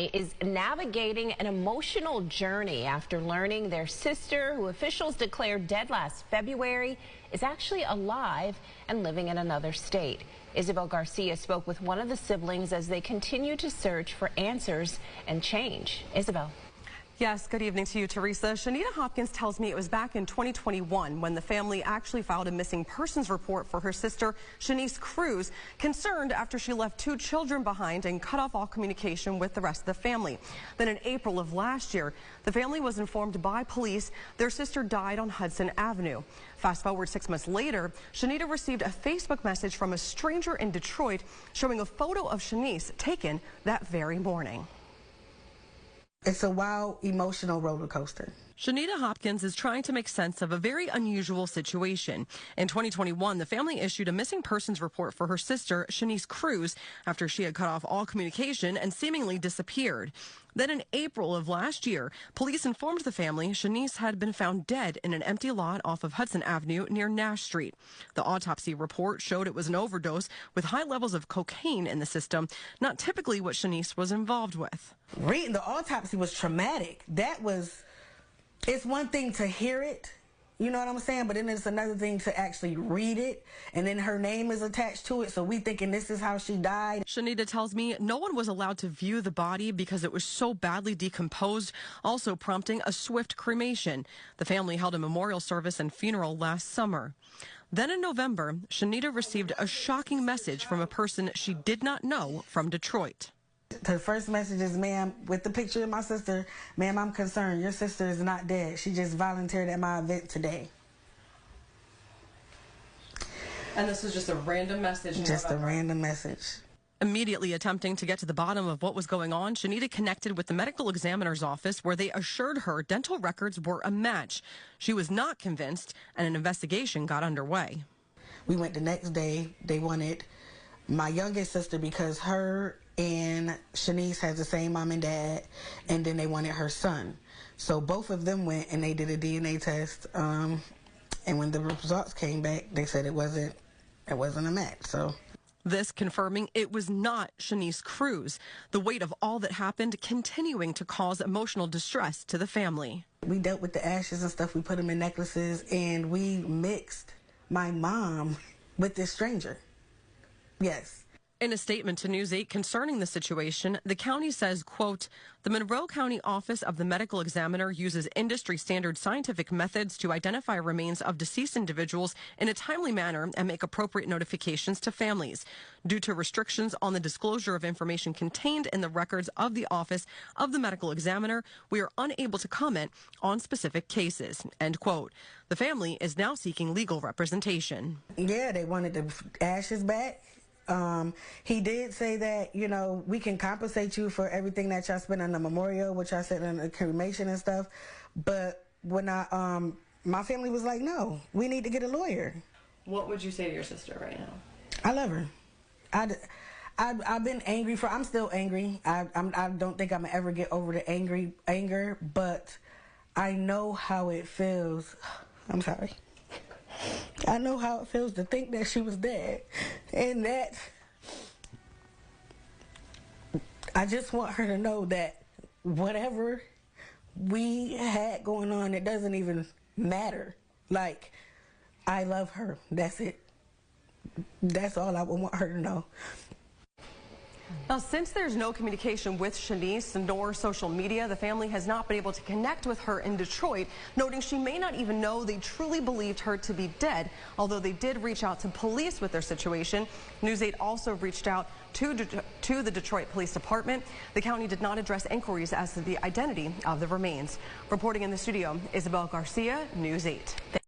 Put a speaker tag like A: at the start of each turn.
A: Is navigating an emotional journey after learning their sister, who officials declared dead last February, is actually alive and living in another state. Isabel Garcia spoke with one of the siblings as they continue to search for answers and change. Isabel.
B: Yes, good evening to you, Teresa. Shanita Hopkins tells me it was back in 2021 when the family actually filed a missing persons report for her sister, Shanice Cruz, concerned after she left 2 children behind and cut off all communication with the rest of the family. Then in April of last year, the family was informed by police their sister died on Hudson Avenue. Fast forward 6 months later, Shanita received a Facebook message from a stranger in Detroit showing a photo of Shanice taken that very morning.
C: It's a wild, emotional roller coaster.
B: Shanita Hopkins is trying to make sense of a very unusual situation. In 2021, the family issued a missing persons report for her sister, Shanice Cruz, after she had cut off all communication and seemingly disappeared. Then in April of last year, police informed the family Shanice had been found dead in an empty lot off of Hudson Avenue near Nash Street. The autopsy report showed it was an overdose with high levels of cocaine in the system, not typically what Shanice was involved with.
C: Reading the autopsy was traumatic. It's one thing to hear it, you know what I'm saying? But then it's another thing to actually read it, and then her name is attached to it, so we thinking this is how she died.
B: Shanita tells me no one was allowed to view the body because it was so badly decomposed, also prompting a swift cremation. The family held a memorial service and funeral last summer. Then in November, Shanita received a shocking message from a person she did not know from Detroit.
C: The first message is, ma'am, with the picture of my sister, ma'am, I'm concerned. Your sister is not dead. She just volunteered at my event today.
B: And this was just a random message?
C: Just a random message.
B: Immediately attempting to get to the bottom of what was going on, Shanita connected with the medical examiner's office where they assured her dental records were a match. She was not convinced, and an investigation got underway.
C: We went the next day. They wanted my youngest sister because her and Shanice has the same mom and dad, and then they wanted her son. So both of them went and they did a DNA test, and when the results came back, they said it wasn't a match. So
B: this confirming it was not Shanice Cruz. The weight of all that happened continuing to cause emotional distress to the family.
C: We dealt with the ashes and stuff. We put them in necklaces, and we mixed my mom with this stranger. Yes.
B: In a statement to News 8 concerning the situation, the county says, quote, the Monroe County Office of the Medical Examiner uses industry-standard scientific methods to identify remains of deceased individuals in a timely manner and make appropriate notifications to families. Due to restrictions on the disclosure of information contained in the records of the Office of the Medical Examiner, we are unable to comment on specific cases, end quote. The family is now seeking legal representation.
C: Yeah, they wanted the ashes back. He did say that, you know, we can compensate you for everything that y'all spent on the memorial, which I said on the cremation and stuff. But when my family was like, no, we need to get a lawyer.
B: What would you say to your sister right now?
C: I love her. I've been angry I'm still angry. I don't think I'm ever get over the anger, but I know how it feels. I'm sorry. I know how it feels to think that she was dead, and that I just want her to know that whatever we had going on, it doesn't even matter. Like, I love her. That's it. That's all I want her to know.
B: Now, since there's no communication with Shanice nor social media, the family has not been able to connect with her in Detroit, noting she may not even know they truly believed her to be dead, although they did reach out to police with their situation. News 8 also reached out to the Detroit Police Department. The county did not address inquiries as to the identity of the remains. Reporting in the studio, Isabel Garcia, News 8.